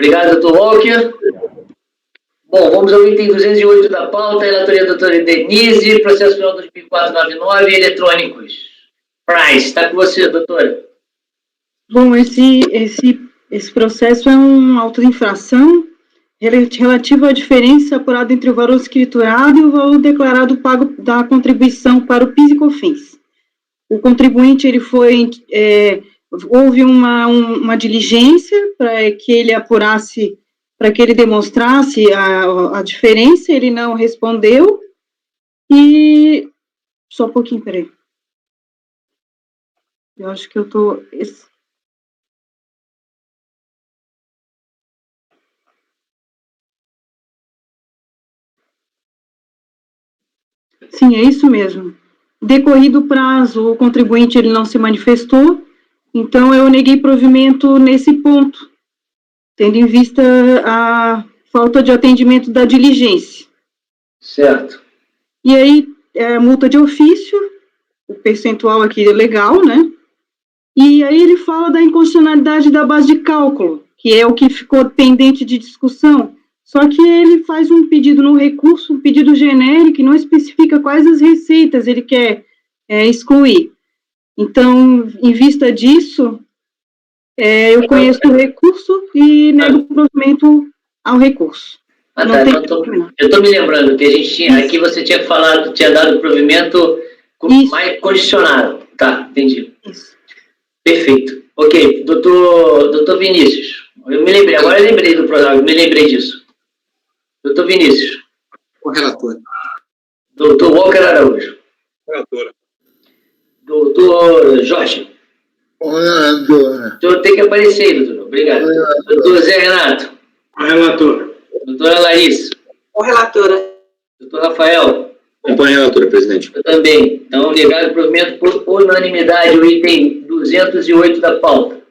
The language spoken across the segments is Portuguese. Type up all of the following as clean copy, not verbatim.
Obrigado, doutor Walker. Bom, vamos ao item 208 da pauta, relatoria da doutora Denise, processo final 2499, eletrônicos. Price, está com você, doutora. Bom, esse processo é um auto de infração relativo à diferença apurada entre o valor escriturado e o valor declarado pago da contribuição para o PIS e COFINS. O contribuinte, houve uma diligência para que ele apurasse, para que ele demonstrasse a diferença, ele não respondeu, e... Só um pouquinho, peraí. Eu acho que eu estou... Sim, é isso mesmo. Decorrido o prazo, o contribuinte ele não se manifestou, então eu neguei provimento nesse ponto, tendo em vista a falta de atendimento da diligência. Certo. E aí, multa de ofício, o percentual aqui é legal, né? E aí ele fala da inconstitucionalidade da base de cálculo, que é o que ficou pendente de discussão. Só que ele faz um pedido no recurso, um pedido genérico, e não especifica quais as receitas ele quer excluir. Então, em vista disso, eu conheço o recurso e nego o provimento ao recurso. Eu estou me lembrando que a gente tinha, aqui você tinha falado, tinha dado provimento mais condicionado. Tá, entendi. Isso. Perfeito. Ok, doutor Vinícius, eu me lembrei, agora eu lembrei do programa, eu me lembrei disso. Doutor Vinícius. O relator. Doutor Walker Araújo. Relatora. Doutor Jorge. O relator. O senhor tem que aparecer aí, doutor. Obrigado. Doutor Zé Renato. O relator. Doutora Larissa. O relatora. Doutor Rafael. Acompanha a relatora, presidente. Eu também. Então, ligado o provimento por unanimidade, o item 208 da pauta.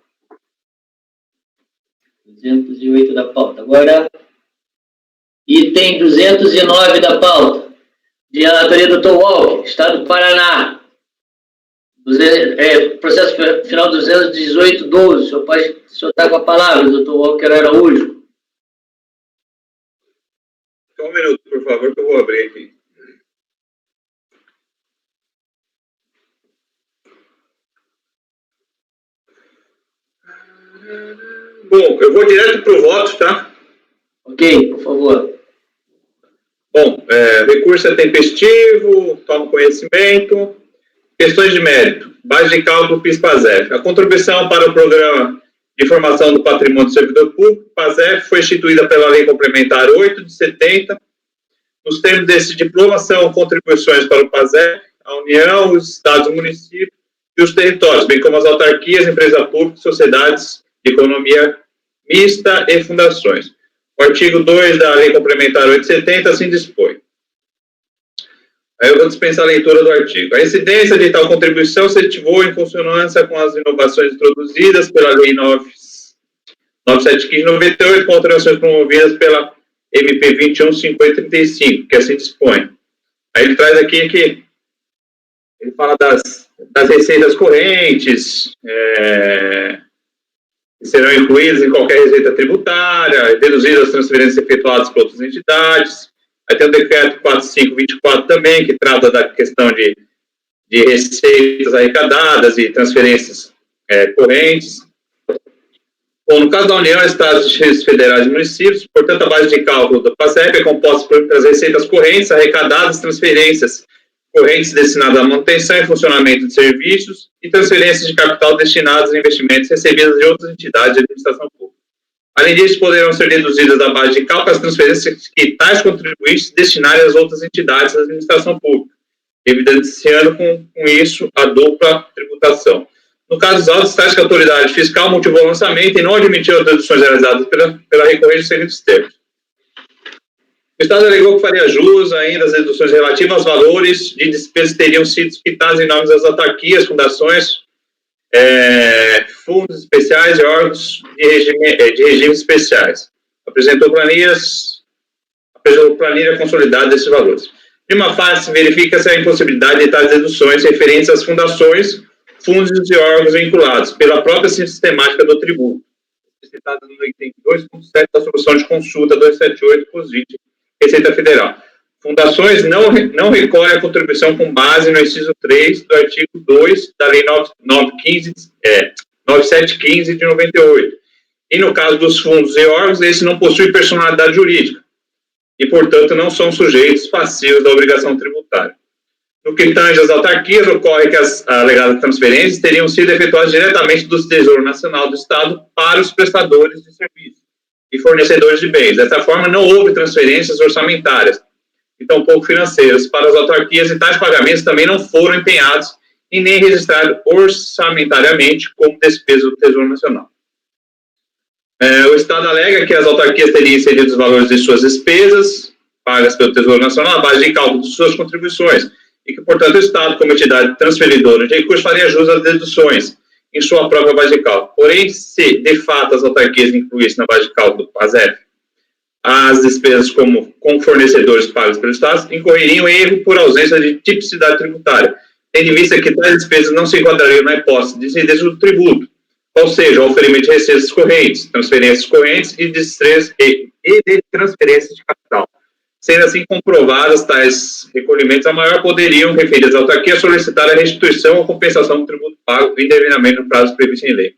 208 da pauta. Agora, item 209 da pauta. De relatoria do Dr. Walker, Estado do Paraná. Processo final 218-12. O senhor está com a palavra, doutor Walker Araújo. Só um minuto, por favor, que eu vou abrir aqui. Bom, eu vou direto para o voto, tá? Ok, por favor. Bom, recurso é tempestivo, tomo conhecimento. Questões de mérito. Base de cálculo PIS-PASEF. A contribuição para o Programa de Formação do Patrimônio do Servidor Público, PASEF, foi instituída pela Lei Complementar 8 de 70. Nos termos desse diploma, são contribuições para o PASEF, a União, os Estados e municípios e os territórios, bem como as autarquias, empresas públicas, sociedades de economia mista e fundações. O artigo 2 da Lei Complementar 870 assim dispõe. Aí eu vou dispensar a leitura do artigo. A incidência de tal contribuição se ativou em consonância com as inovações introduzidas pela Lei 9.715/98, com alterações promovidas pela MP 21.5035, que assim dispõe. Aí ele traz aqui que ele fala das receitas correntes, que serão incluídas em qualquer receita tributária, deduzidas as transferências efetuadas por outras entidades. Aí tem o decreto 4524 também, que trata da questão de receitas arrecadadas e transferências correntes. Bom, no caso da União, Estados, Distritos Federais e Municípios, portanto, a base de cálculo da PASEP é composta pelas receitas correntes arrecadadas, transferências correntes destinadas à manutenção e funcionamento de serviços e transferências de capital destinadas a investimentos recebidas de outras entidades de administração pública. Além disso, poderão ser deduzidas da base de cálculo as transferências que tais contribuintes destinarem às outras entidades da administração pública, evidenciando com isso a dupla tributação. No caso dos autos, tais que a autoridade fiscal motivou o lançamento e não admitiu as deduções realizadas pela recorrente seguintes termos. O Estado alegou que faria jus ainda às deduções relativas aos valores de despesas que teriam sido quitados em nome das autarquias, fundações, fundos especiais e órgãos de regimes especiais. Apresentou planilha consolidada desses valores. Em uma fase, verifica-se a impossibilidade de tais deduções referentes às fundações, fundos e órgãos vinculados pela própria sistemática do tributo. citada no item 2.7 da solução de consulta 278, COSVIT, Receita Federal. Fundações não recolhem a contribuição com base no inciso 3 do artigo 2 da Lei 9715 de 98. E no caso dos fundos e órgãos, esses não possuem personalidade jurídica e, portanto, não são sujeitos passivos da obrigação tributária. No que tange às autarquias, ocorre que as alegadas transferências teriam sido efetuadas diretamente do Tesouro Nacional do Estado para os prestadores de serviços e fornecedores de bens. Dessa forma, não houve transferências orçamentárias e tampouco financeiras para as autarquias, e tais pagamentos também não foram empenhados e nem registrados orçamentariamente como despesa do Tesouro Nacional. O Estado alega que as autarquias teriam inserido os valores de suas despesas pagas pelo Tesouro Nacional à base de cálculo de suas contribuições, e que, portanto, o Estado, como entidade transferidora de recursos, faria jus às deduções em sua própria base de cálculo. Porém, se, de fato, as autarquias incluíssem na base de cálculo do PASEP as despesas com fornecedores pagos pelo Estado, incorreriam em erro por ausência de tipicidade tributária, tendo em vista que tais despesas não se enquadrariam na hipótese de incidência do tributo, ou seja, o oferimento de receitas correntes, transferências correntes e de transferências de capital. Sendo assim comprovadas tais recolhimentos, a maior poderiam referir as autarquias a solicitar a restituição ou compensação do tributo pago indevidamente no prazo previsto em lei.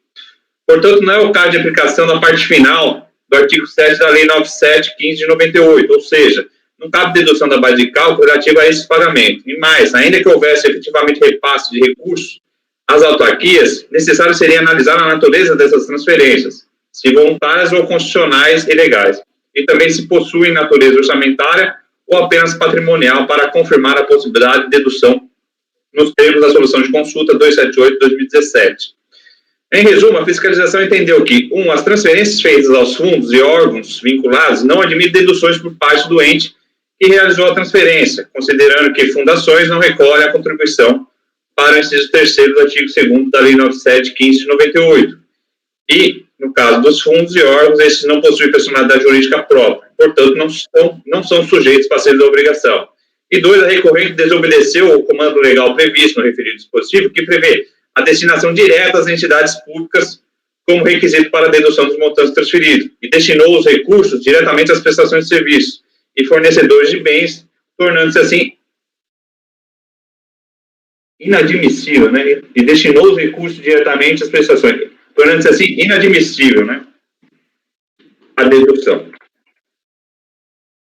Portanto, não é o caso de aplicação da parte final do artigo 7 da Lei 9715 de 98, ou seja, não cabe dedução da base de cálculo relativa a esse pagamento. E mais, ainda que houvesse efetivamente repasse de recursos às autarquias, necessário seria analisar a natureza dessas transferências, se voluntárias ou constitucionais e legais, e também se possuem natureza orçamentária ou apenas patrimonial, para confirmar a possibilidade de dedução nos termos da solução de consulta 278/2017. Em resumo, a fiscalização entendeu que, 1. As transferências feitas aos fundos e órgãos vinculados não admitem deduções por parte do ente que realizou a transferência, considerando que fundações não recolhem a contribuição para o inciso 3º do artigo 2º da Lei 9715 de 98. E, no caso dos fundos e órgãos, esses não possuem personalidade jurídica própria, portanto, não são sujeitos passivos da obrigação. E 2, a recorrente desobedeceu o comando legal previsto no referido dispositivo, que prevê a destinação direta às entidades públicas como requisito para a dedução dos montantes transferidos, e destinou os recursos diretamente às prestações de serviços e fornecedores de bens, tornando-se assim inadmissível, né? E destinou os recursos diretamente às prestações, tornando-se assim inadmissível, né? A dedução.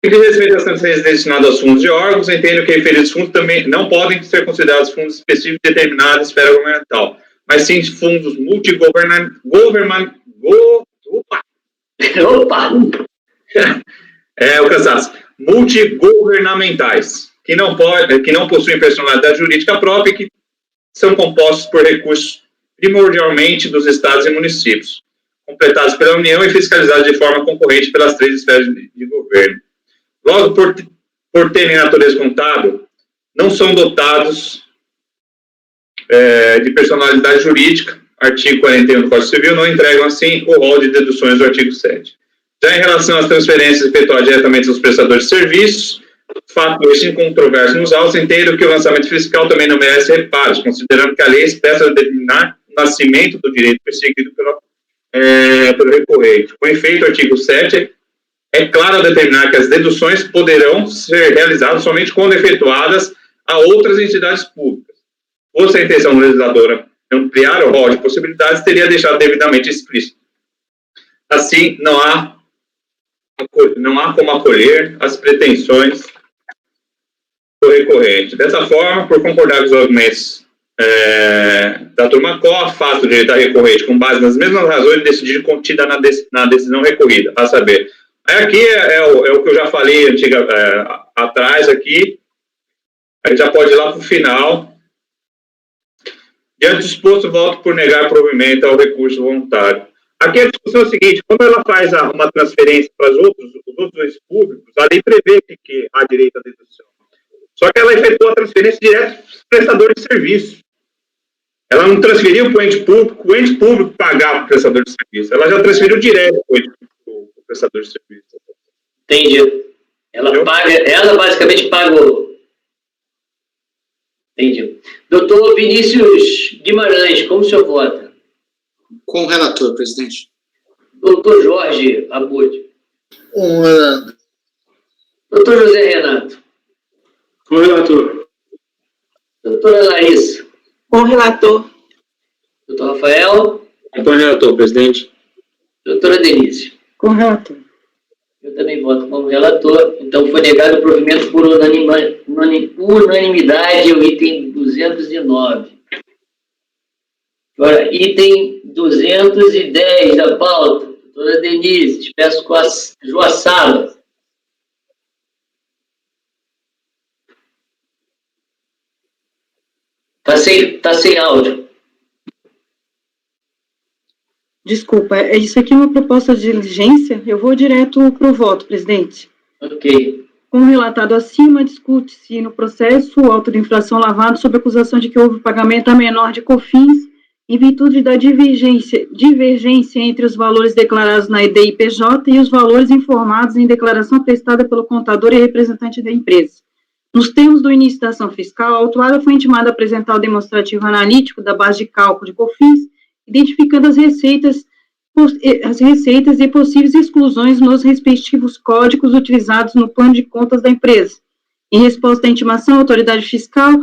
Em que diz respeito às transferências destinadas aos fundos e órgãos, entendo que referidos fundos também não podem ser considerados fundos específicos determinados na esfera governamental, mas sim fundos multigovernamentais, que não possuem personalidade jurídica própria e que são compostos por recursos primordialmente dos estados e municípios, completados pela União e fiscalizados de forma concorrente pelas 3 esferas de governo. Logo, por terem natureza contábil, não são dotados de personalidade jurídica. Artigo 41 do Código Civil não entregam, assim, o rol de deduções do artigo 7. Já em relação às transferências efetuadas diretamente aos prestadores de serviços, fato este incontroverso nos autos, entendo que o lançamento fiscal também não merece reparos, considerando que a lei expressa determinar o nascimento do direito perseguido pelo recorrente. Com efeito, o artigo 7 é claro ao determinar que as deduções poderão ser realizadas somente quando efetuadas a outras entidades públicas. Fosse a intenção legisladora ampliar o rol de possibilidades, teria deixado devidamente explícito. Assim, não há como acolher as pretensões do recorrente. Dessa forma, por concordar com os argumentos da turma CO, afasta o direito da recorrente com base nas mesmas razões de decidir contida na decisão recorrida, a saber. Aqui é o que eu já falei atrás aqui, a gente já pode ir lá para o final. Diante do exposto, voto por negar provimento ao recurso voluntário. Aqui a discussão é a seguinte: quando ela faz uma transferência para os outros públicos, a lei prevê que há direito à dedução. Só que ela efetua a transferência direto para os prestadores de serviço. Ela não transferiu para o ente público pagar para o prestador de serviço. Ela já transferiu direto para o prestador de serviço. Entendi. Ela basicamente pagou. Entendi. Doutor Vinícius Guimarães, como o senhor vota? Com o relator, presidente. Doutor Jorge Abud. Com o relator. Doutor José Renato. Com o relator. Doutora Larissa. Com o relator. Doutor Rafael. Com o relator, presidente. Doutora Denise. Com o relator. Eu também voto como relator. Então, foi negado o provimento por unanimidade o item 209. Agora, item 210 da pauta. Doutora Denise, peço com a Joaçaba. Tá sem áudio. Desculpa, isso aqui é uma proposta de diligência? Eu vou direto para o voto, presidente. Ok. Como relatado acima, discute-se no processo o auto de infração lavado sob acusação de que houve pagamento a menor de COFINS em virtude da divergência entre os valores declarados na EDI-PJ e os valores informados em declaração prestada pelo contador e representante da empresa. Nos termos do início da ação fiscal, a autuada foi intimada a apresentar o demonstrativo analítico da base de cálculo de COFINS, identificando as receitas e possíveis exclusões nos respectivos códigos utilizados no plano de contas da empresa. Em resposta à intimação, a autoridade fiscal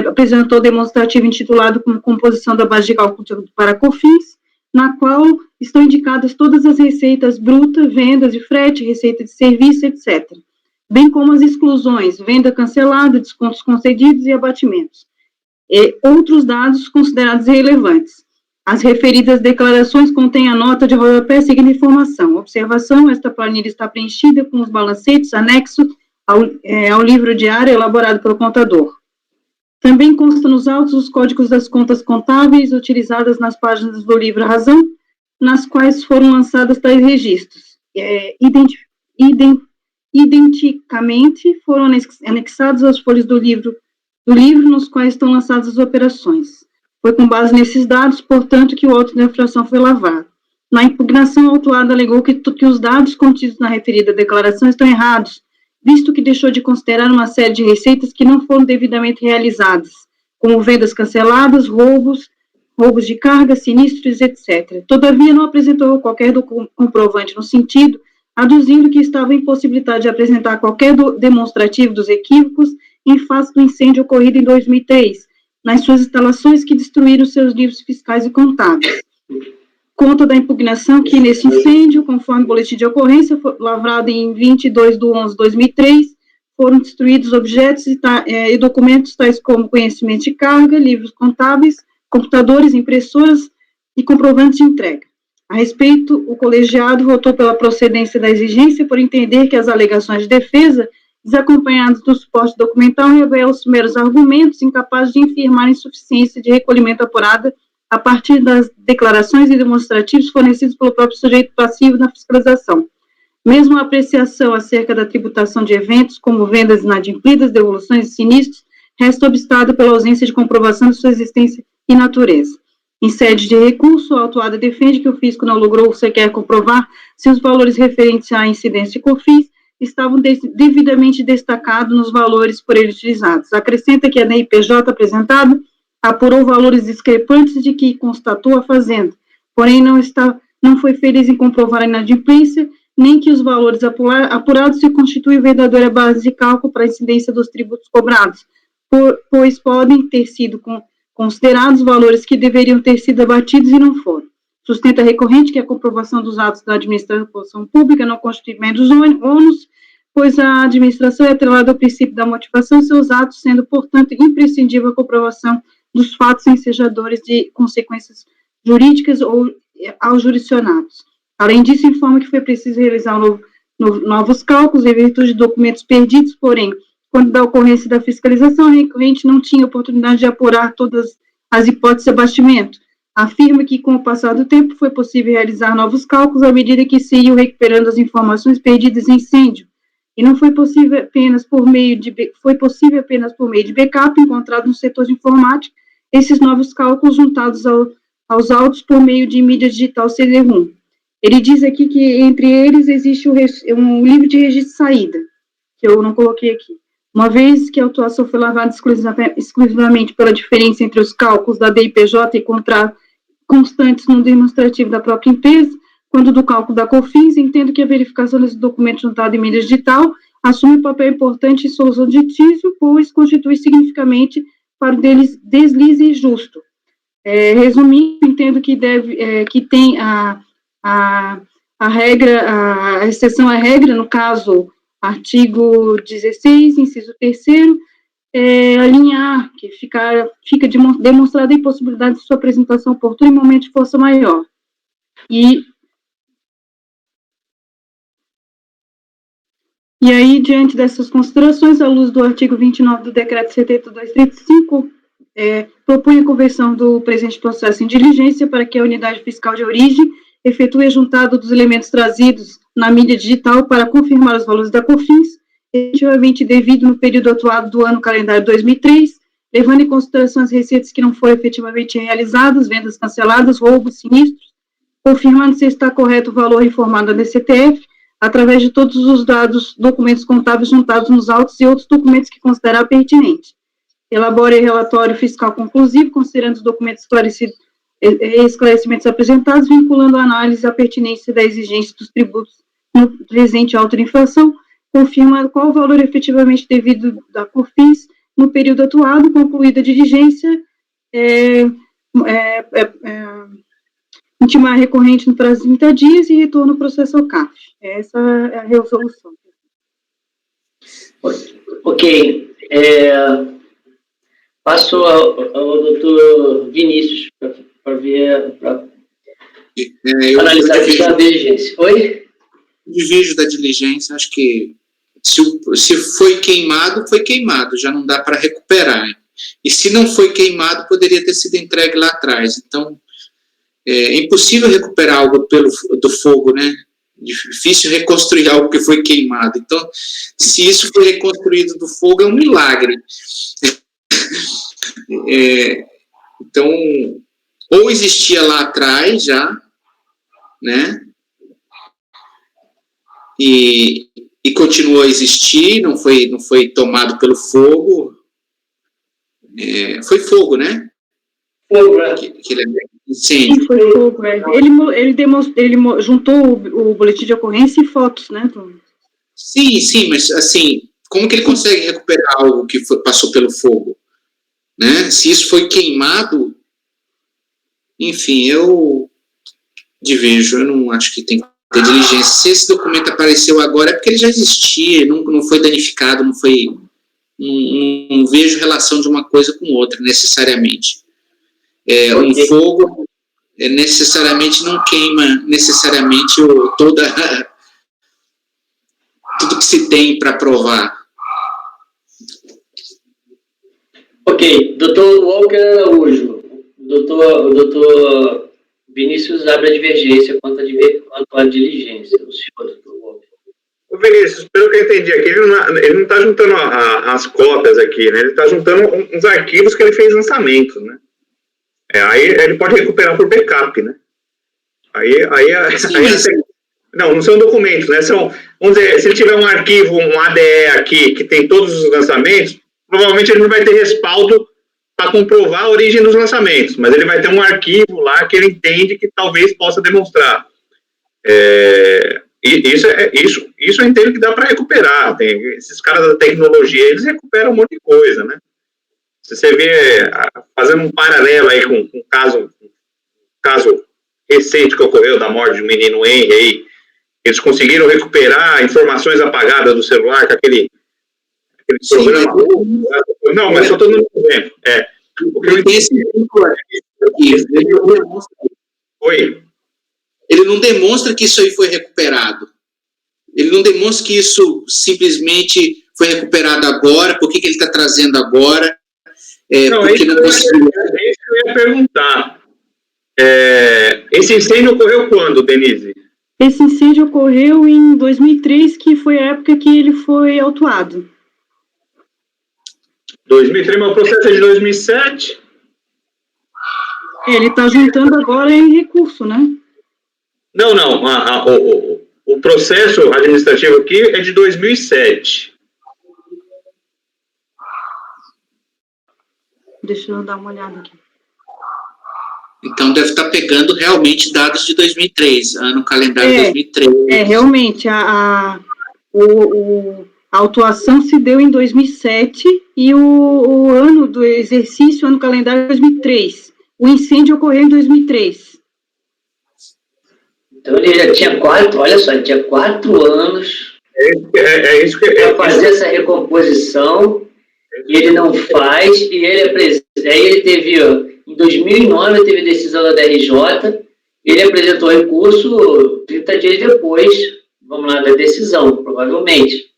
apresentou o demonstrativo intitulado como composição da base de cálculo para COFINS, na qual estão indicadas todas as receitas brutas, vendas de frete, receita de serviço, etc., bem como as exclusões, venda cancelada, descontos concedidos e abatimentos, e outros dados considerados irrelevantes. As referidas declarações contêm a nota de rodapé seguinte informação. Observação: esta planilha está preenchida com os balancetes anexos ao livro diário elaborado pelo contador. Também consta nos autos os códigos das contas contábeis utilizadas nas páginas do livro Razão, nas quais foram lançados tais registros. Identicamente foram anexados às folhas do livro nos quais estão lançadas as operações. Foi com base nesses dados, portanto, que o auto de infração foi lavrado. Na impugnação, o autuado alegou que os dados contidos na referida declaração estão errados, visto que deixou de considerar uma série de receitas que não foram devidamente realizadas, como vendas canceladas, roubos de carga, sinistros, etc. Todavia, não apresentou qualquer comprovante no sentido, aduzindo que estava impossibilitado de apresentar qualquer demonstrativo dos equívocos em face do incêndio ocorrido em 2003, nas suas instalações que destruíram seus livros fiscais e contábeis. Conta da impugnação que, nesse incêndio, conforme o boletim de ocorrência, lavrado em 22/11/2003, foram destruídos objetos e documentos tais como conhecimento de carga, livros contábeis, computadores, impressoras e comprovantes de entrega. A respeito, o colegiado votou pela procedência da exigência por entender que as alegações de defesa, desacompanhadas do suporte documental, revelam meros argumentos incapazes de infirmar insuficiência de recolhimento apurada a partir das declarações e demonstrativos fornecidos pelo próprio sujeito passivo na fiscalização. Mesmo a apreciação acerca da tributação de eventos, como vendas inadimplidas, devoluções e sinistros, resta obstada pela ausência de comprovação de sua existência e natureza. Em sede de recurso, a autuada defende que o fisco não logrou sequer comprovar se os valores referentes à incidência de COFINS estavam devidamente destacados nos valores por ele utilizados. Acrescenta que a DIPJ apresentada apurou valores discrepantes de que constatou a Fazenda, porém não foi feliz em comprovar a inadimplência, nem que os valores apurados se constituem verdadeira base de cálculo para a incidência dos tributos cobrados, pois podem ter sido considerados valores que deveriam ter sido abatidos e não foram. Sustenta recorrente que a comprovação dos atos da administração pública não constitui meros ônus, pois a administração é atrelada ao princípio da motivação de seus atos, sendo, portanto, imprescindível a comprovação dos fatos ensejadores de consequências jurídicas ou aos jurisdicionados. Além disso, informa que foi preciso realizar novos cálculos em virtude de documentos perdidos, porém, quando da ocorrência da fiscalização, a recorrente não tinha oportunidade de apurar todas as hipóteses de abatimento. Afirma que, com o passar do tempo, foi possível realizar novos cálculos à medida que se iam recuperando as informações perdidas em incêndio, e não foi possível apenas por meio de backup encontrado no setor de informática, esses novos cálculos juntados aos autos por meio de mídia digital CD-ROM. Ele diz aqui que, entre eles, existe um livro de registro de saída, que eu não coloquei aqui. Uma vez que a autuação foi lavada exclusivamente pela diferença entre os cálculos da DIPJ e constantes no demonstrativo da própria empresa, Quando do cálculo da COFINS, entendo que a verificação desse documento juntado em mídia digital assume um papel importante em solução de litígio, pois constitui significativamente para o deslize justo. Resumindo, entendo que que tem a regra, a exceção à regra, no caso, artigo 16, inciso 3º, a linha A, que fica demonstrada a impossibilidade de sua apresentação oportuna em momento de força maior. E aí, diante dessas considerações, à luz do artigo 29 do Decreto 7235, propõe a conversão do presente processo em diligência para que a unidade fiscal de origem efetue a juntada dos elementos trazidos na mídia digital para confirmar os valores da COFINS, efetivamente devido no período atuado do ano calendário 2003, levando em consideração as receitas que não foram efetivamente realizadas, vendas canceladas, roubos, sinistros, confirmando se está correto o valor informado à DCTF, através de todos os documentos contábeis juntados nos autos e outros documentos que considerar pertinente. Elabore relatório fiscal conclusivo, considerando os documentos esclarecimentos apresentados, vinculando a análise à pertinência da exigência dos tributos no presente auto de infração, confirma qual o valor efetivamente devido da COFINS no período atuado, concluída a diligência, intimar recorrente no prazo de 30 dias e retorno ao processo ao CAF. Essa é a resolução. Ok. Passo ao doutor Vinícius para analisar a questão da diligência. Oi? Diviso da diligência, acho que se foi queimado, já não dá para recuperar. E se não foi queimado, poderia ter sido entregue lá atrás. Então, é impossível recuperar algo do fogo, né? Difícil reconstruir algo que foi queimado. Então, se isso foi reconstruído do fogo, é um milagre. Então, ou existia lá atrás já, né? E continuou a existir, não foi tomado pelo fogo. Foi fogo, né? Fogo, né? Sim, foi fogo. Ele juntou o boletim de ocorrência e fotos, né? Sim, mas assim, como que ele consegue recuperar algo que passou pelo fogo? Né? Se isso foi queimado, enfim, eu não acho que tem que ter diligência. Se esse documento apareceu agora, é porque ele já existia, não foi danificado, não vejo relação de uma coisa com outra, necessariamente. Um fogo necessariamente não queima necessariamente tudo que se tem para provar. Ok, doutor Walker Araújo, o doutor Vinícius abre a divergência quanto à diligência. O senhor, doutor Walker. Ô Vinícius, pelo que eu entendi aqui, ele não está juntando as cópias aqui, né? Ele está juntando uns arquivos que ele fez lançamento, né? Aí ele pode recuperar por backup, né? Não são documentos, né? Vamos dizer, se ele tiver um arquivo, um ADE aqui, que tem todos os lançamentos, provavelmente ele não vai ter respaldo para comprovar a origem dos lançamentos, mas ele vai ter um arquivo lá que ele entende que talvez possa demonstrar. Isso eu entendo que dá para recuperar. Esses caras da tecnologia, eles recuperam um monte de coisa, né? Se você vê, fazendo um paralelo aí com um caso recente que ocorreu da morte do menino Henry aí, eles conseguiram recuperar informações apagadas do celular com aquele programa. Não, mas só estou dando um exemplo. O que eu entendi. Oi? Ele não demonstra que isso aí foi recuperado. Ele não demonstra que isso simplesmente foi recuperado agora, por que ele está trazendo agora. Porque não conseguiu. É isso que eu ia perguntar. Esse incêndio ocorreu quando, Denise? Esse incêndio ocorreu em 2003, que foi a época que ele foi autuado. 2003, mas o processo é de 2007? Ele está juntando agora em recurso, né? Não. O processo administrativo aqui é de 2007. Deixa eu dar uma olhada aqui. Então, deve estar pegando realmente dados de 2003, ano calendário 2003. Realmente, a autuação se deu em 2007 e o ano do exercício, ano calendário 2003. O incêndio ocorreu em 2003. Então ele já tinha 4 anos isso que para fazer essa recomposição, e ele não faz, e aí ele teve, em 2009, teve decisão da DRJ, ele apresentou recurso 30 dias depois, vamos lá, da decisão, provavelmente.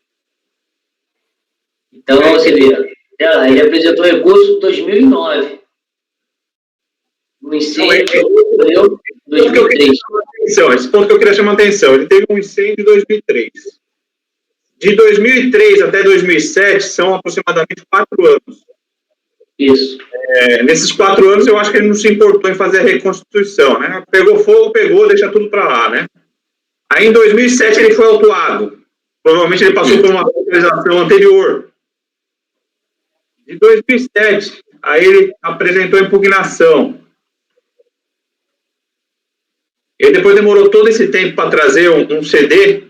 Então, você vê, ele apresentou recurso em 2009. No incêndio ocorreu em 2003. Esse ponto que eu queria chamar a atenção, ele teve um incêndio em 2003. De 2003 até 2007 são aproximadamente 4 anos. Isso. Nesses 4 anos eu acho que ele não se importou em fazer a reconstituição, né? Pegou fogo, deixa tudo para lá, né? Aí em 2007 ele foi autuado. Provavelmente ele passou por uma autorização anterior. De 2007, aí ele apresentou impugnação. Ele depois demorou todo esse tempo para trazer um CD,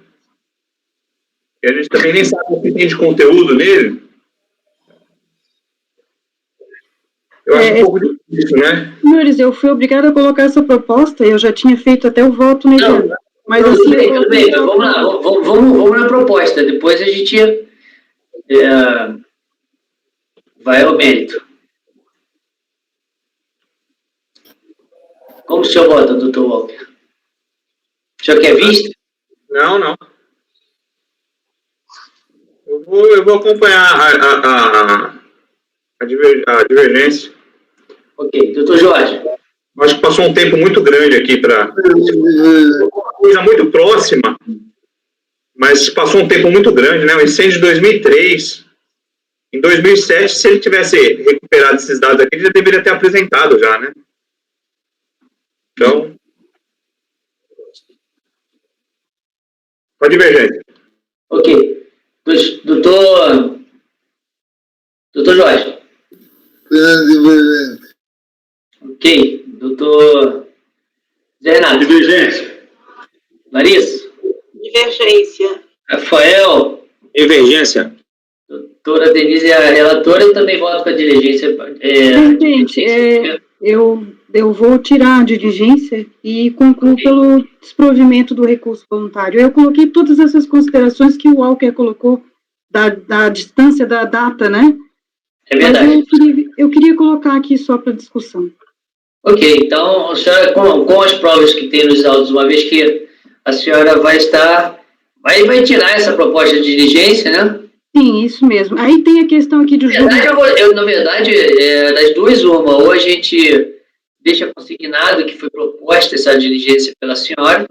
que a gente também nem sabe o que tem de conteúdo nele. Eu acho um pouco difícil, né? Senhores, eu fui obrigada a colocar essa proposta, eu já tinha feito até o voto nele. Mas não, assim, tudo bem, mas vamos lá, vamos na proposta, depois a gente vai ao mérito. Como o senhor vota, doutor Walker? O senhor quer vista? Não. Eu vou acompanhar a divergência. Ok. Doutor Jorge? Acho que passou um tempo muito grande aqui para uma coisa muito próxima, mas passou um tempo muito grande, né? O incêndio de 2003. Em 2007, se ele tivesse recuperado esses dados aqui, ele já deveria ter apresentado já, né? Então, com a divergência. Ok. Doutor Jorge? Divergência. Ok. Doutor Zé Renato? Divergência. Larissa? Divergência. Rafael? Divergência. Doutora Denise é a relatora e também voto com a diligência. Presidente, eu vou tirar a diligência e concluo pelo desprovimento do recurso voluntário. Eu coloquei todas essas considerações que o Walker colocou da distância da data, né? É verdade. Mas eu queria colocar aqui só para discussão. Ok, então, a senhora, com as provas que tem nos autos, uma vez que a senhora vai tirar essa proposta de diligência, né? Sim, isso mesmo. Aí tem a questão aqui do juros. Na verdade, das duas, uma. Ou a gente deixa consignado que foi proposta essa diligência pela senhora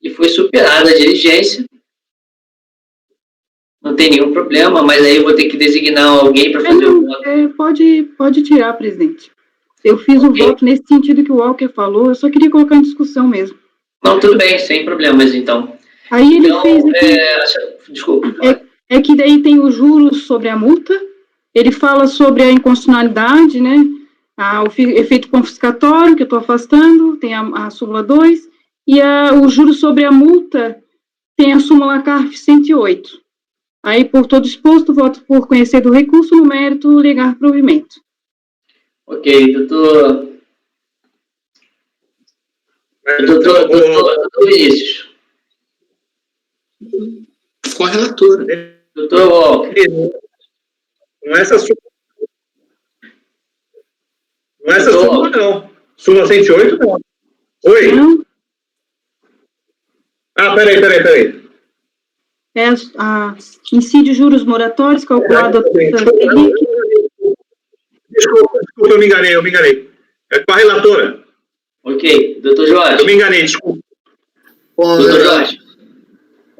e foi superada a diligência. Não tem nenhum problema, mas aí eu vou ter que designar alguém para fazer o voto. Pode tirar, presidente. Eu fiz o voto nesse sentido que o Walker falou, eu só queria colocar em discussão mesmo. Não, tudo bem, sem problemas, então. Aí ele fez aqui... Desculpa. É que daí tem os juros sobre a multa, ele fala sobre a inconstitucionalidade, né? O efeito confiscatório, que eu estou afastando, tem a súmula 2, e o juros sobre a multa tem a súmula CARF 108. Aí, por todo exposto, voto por conhecer do recurso no mérito, ligar provimento. Ok, doutor Vinícius. Com a relatora. Doutor Walker. Não é essa súmula, não. Súmula 108, não. Oi? Não. Peraí. É incide juros moratórios calculado... Desculpa, eu me enganei. É com a relatora. Ok, doutor Jorge. Eu me enganei, desculpa. Doutor Jorge.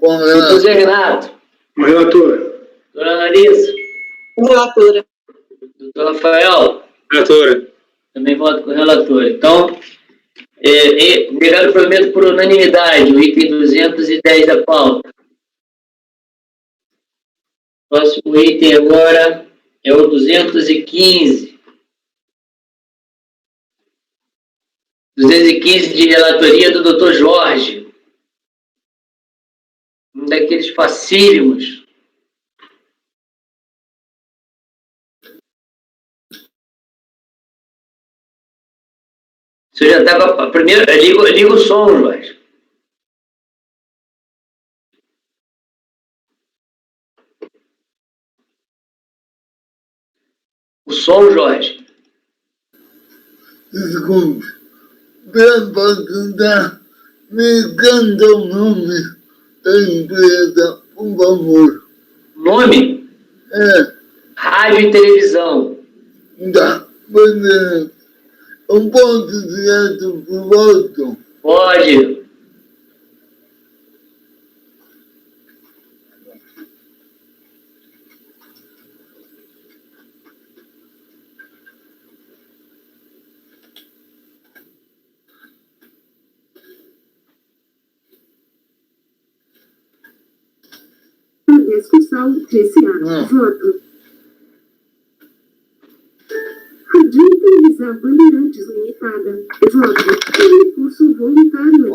Doutor Zé Renato. Com a relatora. Doutora Larissa. Relatora. Doutor Rafael. Relatora. Também voto com o relator. Então, negado o provimento por unanimidade, o item 210 da pauta. Próximo item agora é o 215. 215 de relatoria do Dr. Jorge. Um daqueles facílimos. Você já estava... Primeiro, liga o som, Jorge. O som, Jorge. Desculpe. Pode dar me canta o nome da empresa, por favor. Nome? Rádio e televisão. Tá, beleza. Eu posso direto pro voto? Pode. Discussão TCA. Voto. Rádio e Televisão Bandeirantes Limitada. Voto. Recurso voluntário.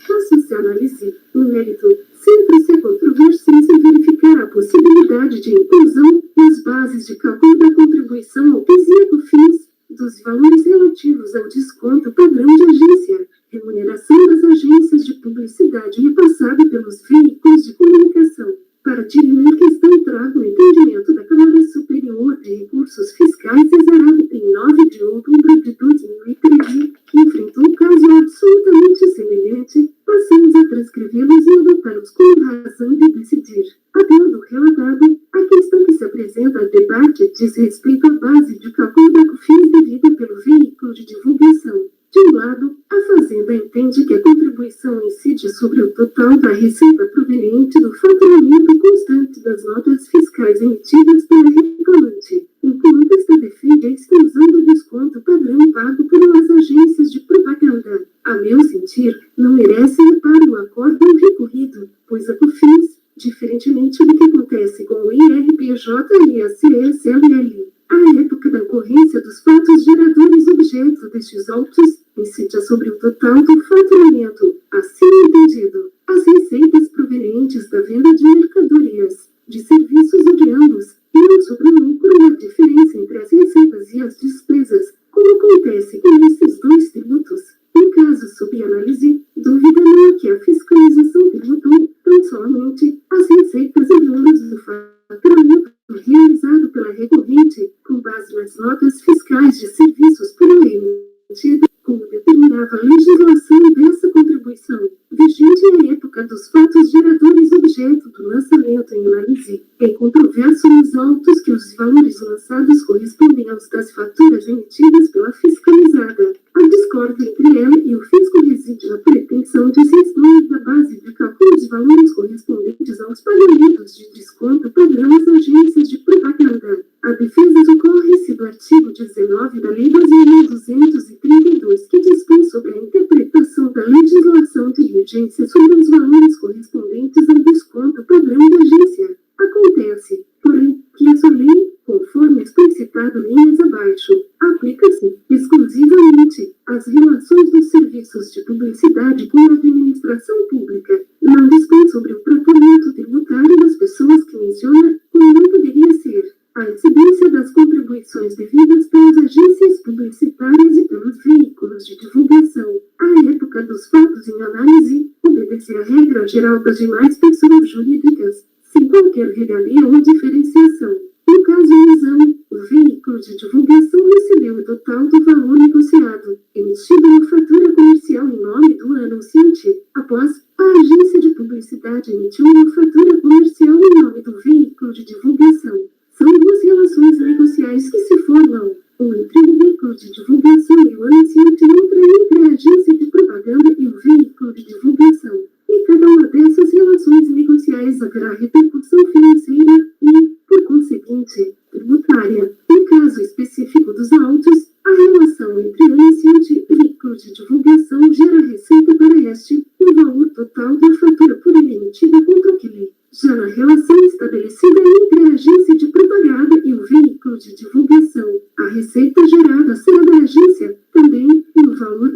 Faça se análise. No mérito, sempre se controversia se verificar a possibilidade de inclusão nas bases de cálculo da contribuição ao PIS e COFINS dos valores relativos ao desconto padrão de agência, remuneração das agências de publicidade repassada pelos veículos de comunicação. Para dirimir questão, trago o entendimento da Câmara Superior de Recursos Fiscais exarado em 9 de outubro de 2013, que enfrentou um caso absolutamente semelhante, passamos a transcrevê-los e adotá-los como razão de decidir. Atendo relatado, a questão que se apresenta a debate diz respeito à base de cálculo da COFINS devida pelo veículo de divulgação. De um lado, a Fazenda entende que a contribuição incide sobre o total da receita proveniente do faturamento constante das notas fiscais emitidas pela reclamante, enquanto esta defende a exclusão do desconto padrão pago pelas agências de propaganda. A meu sentir, não merece reparo o acórdão recorrido, pois a COFINS, diferentemente do que acontece com o IRPJ e a CSLL, à época da ocorrência dos fatos geradores objeto destes autos, incide sobre o total do faturamento, assim entendido, as receitas provenientes da venda de mercadorias, de serviços ou de ambos, e não sobre o lucro ou a diferença entre as receitas e as despesas, como acontece com esses dois tributos. No caso sob análise, dúvida não é que a fiscalização tributou tão somente as receitas oriundas do faturamento realizado pela recorrente, com base nas notas fiscais de serviços por ela emitida, como determinava a legislação dessa contribuição, vigente à época dos fatos geradores objeto do lançamento em análise. É controverso nos autos que os valores lançados correspondem aos das faturas emitidas pela fiscalizada. A discórdia entre ela e o fisco reside na pretensão de se excluir da base de cálculo de valores correspondentes aos pagamentos de desconto padrão às agências de propaganda. A defesa socorre-se do artigo 19 da Lei 12.232, que dispõe sobre a interpretação da legislação de regência sobre os valores correspondentes ao desconto padrão da agência. Acontece, porém, que essa lei, conforme explicitado linhas abaixo, aplica-se exclusivamente às relações dos serviços de publicidade com a administração pública. Não dispõe sobre o tratamento tributário das pessoas que menciona, como não poderia ser a incidência das contribuições devidas pelas agências publicitárias e pelos veículos de divulgação. À época dos fatos em análise, obedece à regra geral das demais pessoas jurídicas, sem qualquer regalia ou diferenciação. No caso em exame, o veículo de divulgação recebeu o total do valor negociado, emitido na fatura comercial em nome do anunciante, após a agência de publicidade emitiu uma fatura comercial em nome do veículo de divulgação. São duas relações negociais que se formam, uma entre o veículo de divulgação e o anunciante e outra entre a agência de propaganda e o veículo de divulgação. E cada uma dessas relações negociais haverá repercussão financeira e, por conseguinte, tributária. No caso específico dos autos, a relação entre anunciante e veículo de divulgação gera receita para este, e o valor total da fatura por ele emitida contra aquele. Já na relação estabelecida entre a agência de propaganda e o veículo de divulgação, a receita gerada será da agência também, e o valor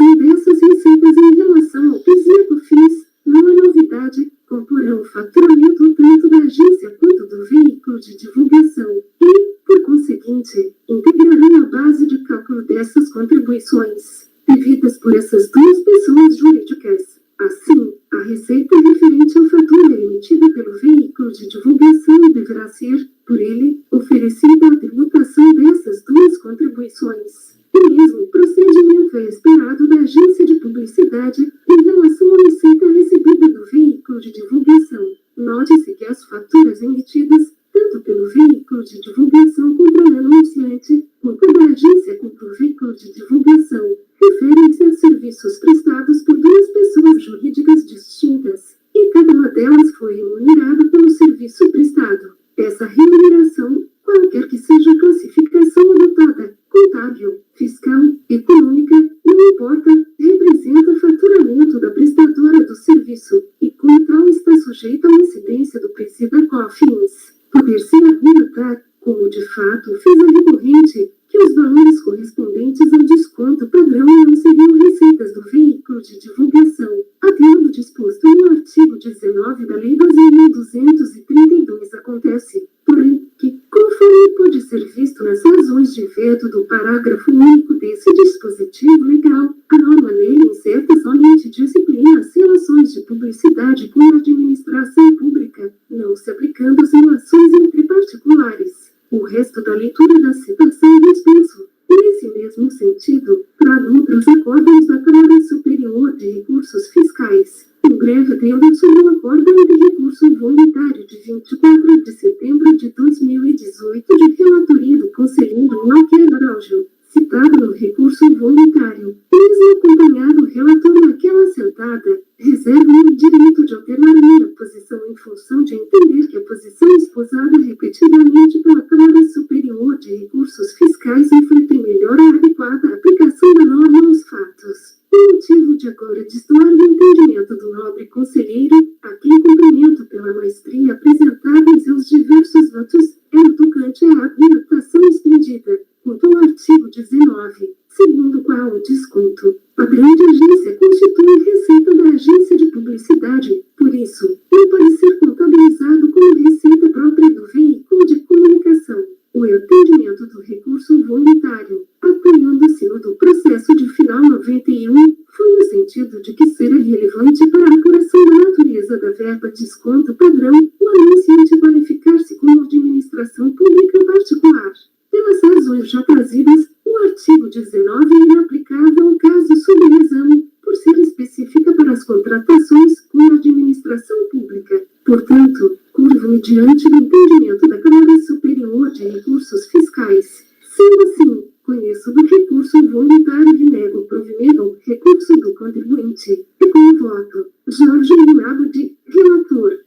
tributação dessas receitas em relação ao PIS e COFINS não é novidade, comporão o faturamento tanto da agência quanto do veículo de divulgação e, por conseguinte, integrarão a base de cálculo dessas contribuições, devidas por essas duas pessoas jurídicas. Assim, a receita referente à fatura emitida pelo veículo de divulgação deverá ser, por ele, oferecida à tributação dessas duas contribuições. O mesmo procedimento é esperado da agência de publicidade em relação à receita recebida do veículo de divulgação. Note-se que as faturas emitidas, tanto pelo veículo de divulgação contra o anunciante, quanto da agência contra o veículo de divulgação, referem-se a serviços prestados por duas pessoas jurídicas distintas, e cada uma delas foi remunerada pelo serviço prestado. Essa remuneração, qualquer que seja a classificação adotada, contábil, fiscal, econômica, não importa, representa faturamento da prestadora do serviço, e como tal está sujeita à incidência do PIS e da COFINS. Poder-se argumentar, como de fato fez a recorrente, que os valores correspondentes ao desconto padrão não seriam receitas do veículo de divulgação, atendo disposto no artigo 19 da Lei 12.232. Acontece, porém, que, conforme pode ser visto nas razões de veto do parágrafo único desse dispositivo legal, a norma nele incerta somente disciplina as relações de publicidade com a administração pública, não se aplicando às relações entre particulares. O resto da leitura da citação dispenso. Nesse mesmo sentido, trago outros acórdãos da Câmara Superior de Recursos Fiscais. Em breve atendo sobre o acórdão de recurso voluntário de 24 de setembro de 2018 de relatoria do conselheiro Malquer Araújo, citado no recurso voluntário. Mesmo acompanhado o relator naquela assentada, reservo-me o direito de alternar minha posição em função de entender que a posição esposada repetidamente pela Câmara Superior de Recursos Fiscais reflete melhor a adequada aplicação da norma aos fatos. O motivo de agora destoar do entendimento do nobre conselheiro, a quem cumprimento pela maestria apresentada em seus diversos votos, é o tocante à argumentação estendida, quanto ao artigo 19, segundo o qual o desconto padrão de agência constitui receita da agência de publicidade, por isso, não pode ser contabilizado como receita própria do veículo de comunicação. O entendimento do recurso voluntário, apoiando-se no do processo de final 91, foi no sentido de que será relevante para a apuração da natureza da verba desconto padrão o anunciante qualificar-se como administração pública particular. Pelas razões já trazidas, o artigo 19 é inaplicável ao caso sob exame, por ser específica para as contratações com a administração pública. Portanto, curvo-me diante do entendimento da Câmara Superior de Recursos Fiscais. Sendo assim, conheço do recurso voluntário e nego o provimento ao recurso do contribuinte. E com o voto, Jorge Limado de relator.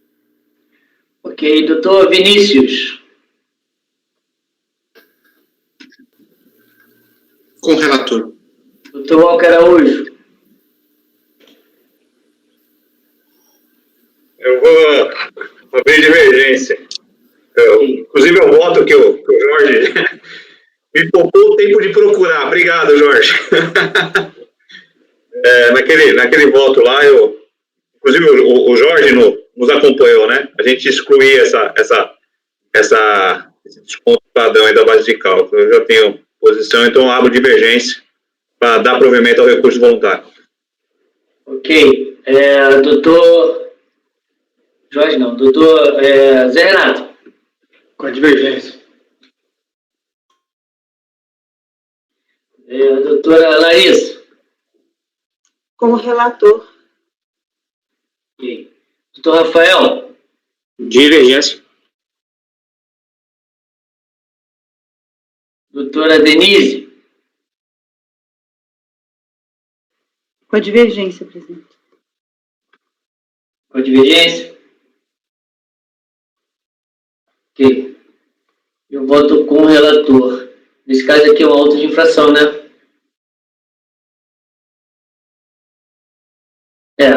Ok, doutor Vinícius. Com o relator. Doutor Walker Araújo. Eu vou abrir divergência. Inclusive, eu voto que o Jorge me poupou o tempo de procurar. Obrigado, Jorge. Naquele voto lá, inclusive o Jorge nos acompanhou, né? A gente excluía esse desconto padrão aí da base de cálculo. Eu já tenho posição, então abro divergência para dar provimento ao recurso voluntário. Ok. Doutor Jorge não, doutor Zé Renato. Com a divergência. Doutora Larissa. Como relator. Ok. Doutor Rafael. Divergência. Doutora Denise. Com a divergência, presidente. Com a divergência? Ok. Eu voto com o relator. Nesse caso aqui é uma auto de infração, né?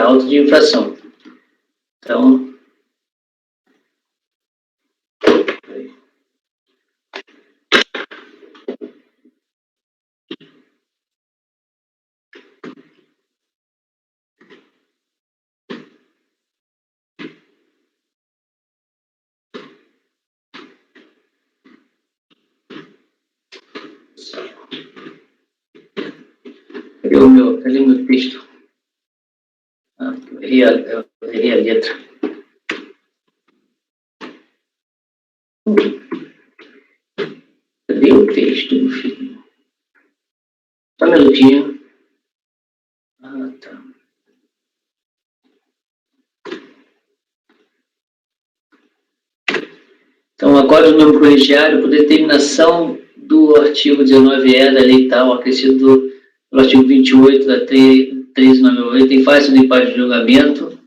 Auto de infração. Então... Cadê o meu texto? Eu errei a letra. Cadê o texto, meu filho? Só um minutinho. Tá. Então, acordo do membro colegiado por determinação do artigo 19E da lei tal, acrescido pelo artigo 28 da 1398, em face do empate de julgamento,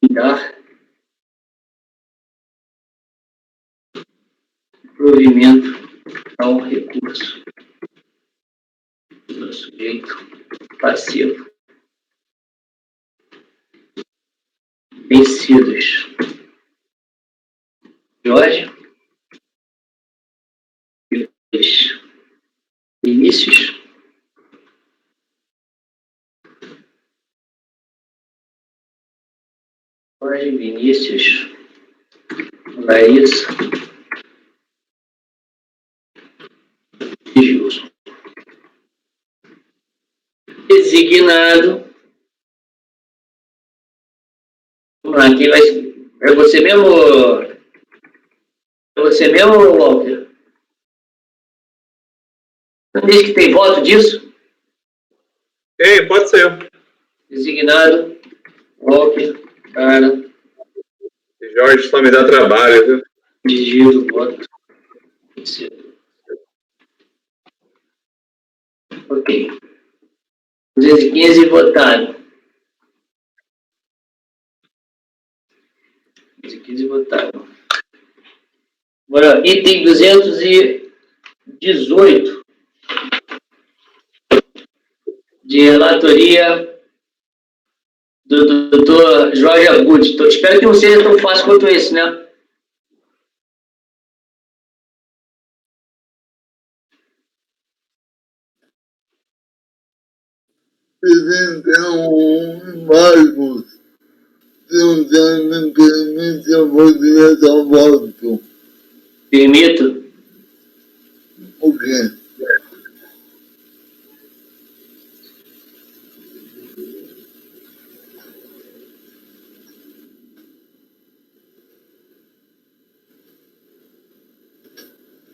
dar provimento ao recurso do sujeito passivo. Vencidos. Jorge. Vinícius. Jorge, Vinícius. Larissa. E Gilson. Designado. Vamos lá, quem vai. É você mesmo? É você mesmo, Walter? Não diz que tem voto disso? Ei, pode ser. Designado. Walter. Cara. Jorge só me dá trabalho, viu? Digito o voto. Ok. 215 votado. 215 votado. Agora, item 218 de relatoria do Dr. Jorge Abud. Então, espero que não seja tão fácil quanto esse, né? Marcos, se o senhor me permite, eu vou direto ao voto. Permito. O quê?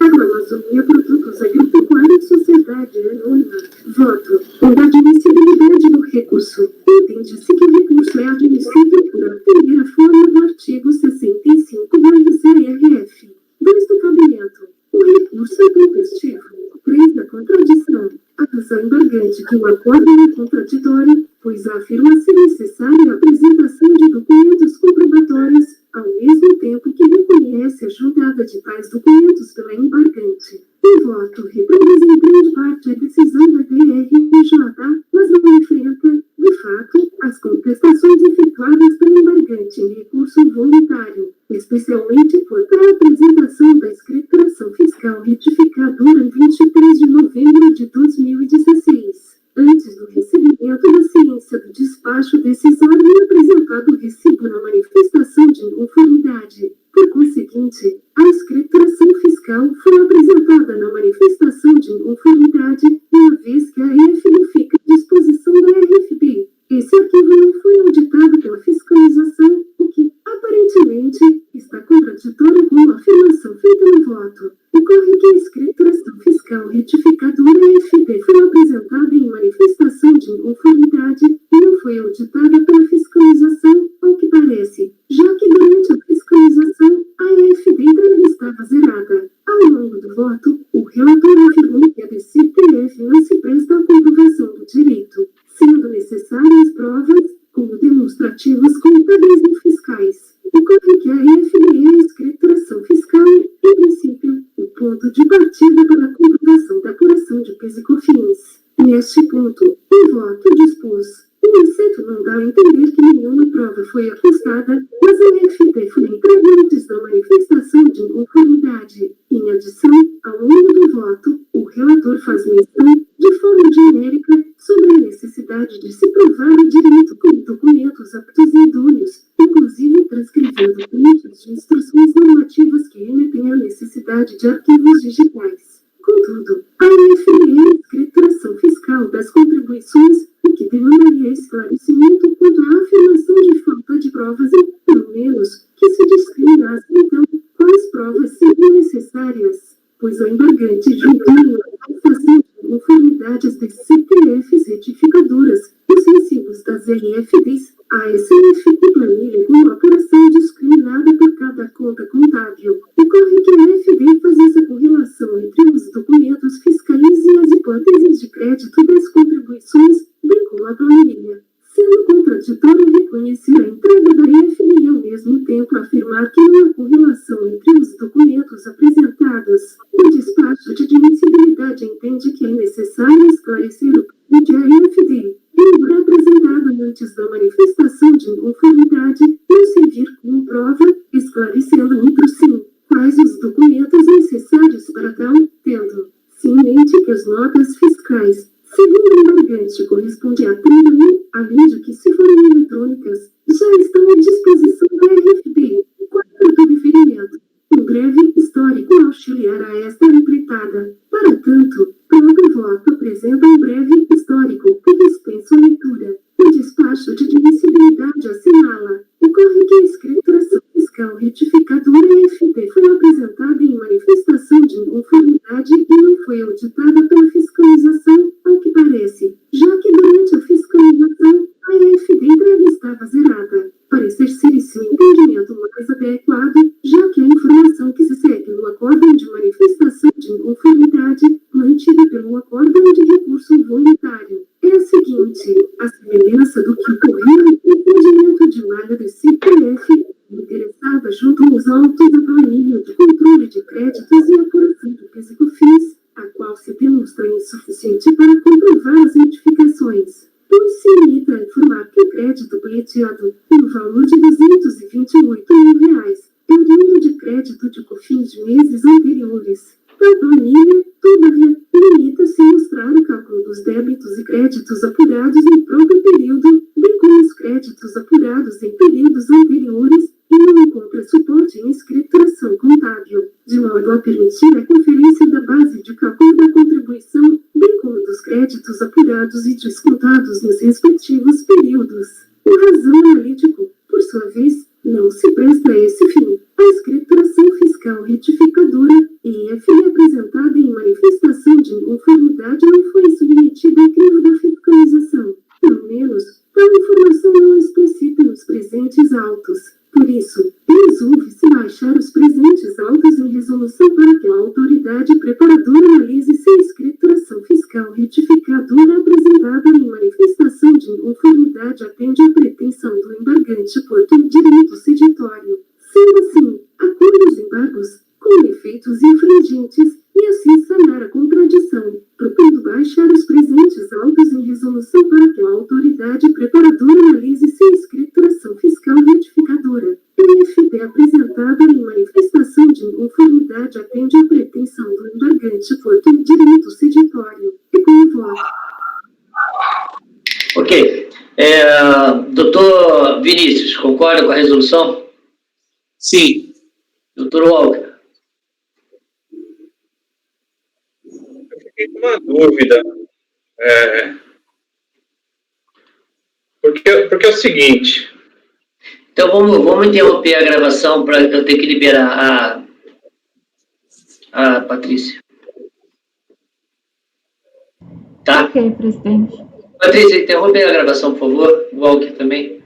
Amazônia Produtos Agropecuários Sociedade Anônima. Voto. Da admissibilidade do recurso. Entende-se que o recurso é admissível por atender a forma do artigo 65 do ICRF. 2 do cabimento. O recurso é tempestivo. 3 da contradição. Acusa embargante que o acordo é contraditório, pois afirma ser necessária a apresentação de documentos comprobatórios, ao mesmo tempo que reconhece a julgada de tais documentos pela embargante. O voto reproduz em grande parte a decisão da DRJ, mas não enfrenta, de fato, as contestações efetuadas pelo embargante em recurso voluntário, especialmente quanto à apresentação da escrituração fiscal retificadora em 23 de novembro de 2016. Antes do recebimento da ciência do despacho decisório e apresentado o recibo na manifestação de inconformidade. Por conseguinte, a escrituração fiscal foi apresentada na manifestação de inconformidade, uma vez que a EFB fica à disposição da RFB. Esse arquivo não foi auditado pela fiscalização, o que, aparentemente, está contraditório com a afirmação feita no voto. Ocorre que a escrituração fiscal retificadora EFB foi apresentada em manifestação de inconformidade e não foi auditada pela fiscalização, ao que parece, já que durante a fiscalização a EFB ainda estava zerada. Ao longo do voto, o relator afirmou que a DCTF não se presta à comprovação do direito, sendo necessárias provas, como demonstrativos contábeis e fiscais. Ocorre que a EFB é a escrituração fiscal, em princípio, o ponto de partida para a comprovação da apuração de PIS e COFINS. Neste ponto, o voto dispôs. O exceto não dá a entender que nenhuma prova foi apostada, mas a EFB foi entregue antes da manifestação de inconformidade. Em adição, ao longo do voto, o relator faz menção, de forma genérica, sobre a necessidade de se provar o direito com documentos aptos e idôneos, inclusive transcrevendo trechos de instruções normativas que remetem à necessidade de contribuições, o que demandaria esclarecimento quanto à afirmação de falta de provas e, pelo menos, que se discriminasse, então, quais provas seriam necessárias, pois o embargante julgou a manifestação de conformidades das CPFs retificadoras, os recibos das RFDs, ASF e planilha com uma operação discriminada por cada conta contábil. Ocorre que a FD faz essa correlação entre os documentos fiscais e as hipóteses de crédito das contribuições, bem como a planilha. Sendo contraditório reconhecer a entrega da FD e ao mesmo tempo afirmar que não há correlação entre os documentos apresentados, o despacho de admissibilidade entende que é necessário esclarecer o que a FD, embora apresentada antes da manifestação de inconformidade, não servir como prova, esclarecendo outro sim, quais os documentos necessários para tal, tendo, sim, em mente que as notas fiscais, segundo o embargante, corresponde a 30.000, além de que, se forem eletrônicas, já estão à disposição da RFD. Quarto deferimento. Um breve histórico auxiliar a esta empreitada. Para tanto, próprio voto apresenta um breve histórico que dispensa a leitura. O despacho de admissibilidade assinala. Ocorre que a escrituração fiscal retificadora FD foi apresentada em manifestação de inconformidade e não foi auditada pela fiscalização, ao que parece, já que durante a fiscalização, a FD entrega estava zerada. Parece ser esse o entendimento mais adequado, já que a informação que se segue no acórdão de manifestação de inconformidade, mantida pelo acórdão de recurso voluntário, é a seguinte: a semelhança do que ocorreu no entendimento de malha do CPF, interessada junto aos autos da planilha de controle de créditos e apuração do PIS/COFINS, a qual se demonstra insuficiente para comprovar as notificações, pois se limita a informar que o crédito pleiteado, no valor de R$ 228.000, é oriundo de crédito de COFINS de meses anteriores. A planilha, todavia, limita-se a mostrar o cálculo dos débitos e créditos apurados no próprio período, bem como os créditos apurados em períodos anteriores, e não encontra suporte em escrituração contábil, de modo a permitir a conferência da base de cálculo da contribuição, bem como dos créditos apurados e descontados nos respectivos períodos. O razão analítico, por sua vez, não se presta a esse fim. A escrituração fiscal retificadora, EF, apresentada em manifestação de inconformidade, não foi submetida ao crivo da fiscalização. Pelo menos, tal informação não explicita nos presentes autos. Por isso, resolve-se baixar os presentes autos em resolução para que a autoridade preparadora analise se a escrituração fiscal retificadora apresentada em manifestação de inconformidade atende à pretensão do embargante por direito ceditório. Sendo assim, acolhe os embargos com efeitos infringentes e assim sanar a contradição, propondo baixar os presentes autos em resolução para que a autoridade preparadora analise se a escrituração fiscal retificadora, EFD apresentada em manifestação de inconformidade atende à pretensão do embargante por direito ceditório. E com voto. Ok. Doutor Vinícius, concorda com a resolução? Sim. Doutor Walker? Eu fiquei com uma dúvida. Porque é o seguinte. Então vamos interromper a gravação para eu ter que liberar a Patrícia. Tá? Ok, presidente. Patrícia, interrompe a gravação, por favor. O Walker também.